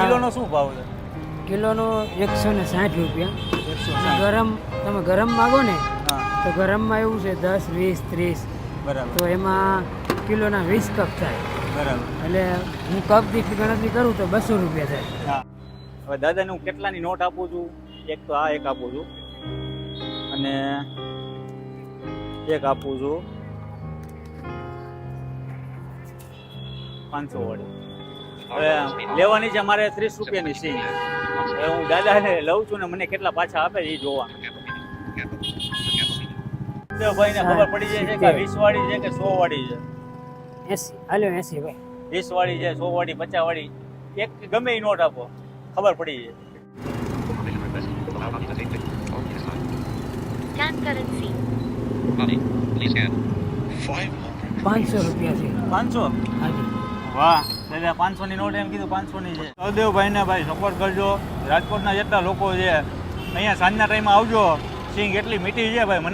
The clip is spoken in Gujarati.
કિલોનો શું ભાવ છે? કિલોનો 160 રૂપિયા. ગરમ તમે ગરમ માગો ને તો ગરમમાં એવું છે 10, 20, 30. બરાબર. તો એમાં કિલોના 20 કપ થાય. બરાબર. એટલે હું કપ દીઠ ગણતરી કરું તો 200 રૂપિયા થાય. હા. હવે દાદાને હું કેટલાની નોટ આપું છું? એક તો આ એક આપું છું અને એક આપું છું 500 વાળી. હવે લેવાની છે મારે 30 રૂપિયાની સિંગ. હવે હું દાદાને લઉં છું ને મને કેટલા પાછા આપે એ જોવા. ભાઈને ખબર પડી જાય છે કે 20 વાળી છે કે 100 વાળી છે. 80 હાલ્યો 80 ભાઈ. 20 વાળી છે, 100 વાળી, 50 વાળી, એક ગમે એ નોટ આપો ખબર પડી જાય. Scan currency. 500 રૂપિયા છે. 500? હાજી. વાહ દાદા, 500 ની નોટ એમ કીધું 500 ની છે. સહદેવભાઈને ભાઈ સપોર્ટ કરજો. રાજકોટના જેટલા લોકો છે અહીંયા સાંજના ટાઈમમાં આવજો. સિંગ એટલી મીઠી છે ભાઈ.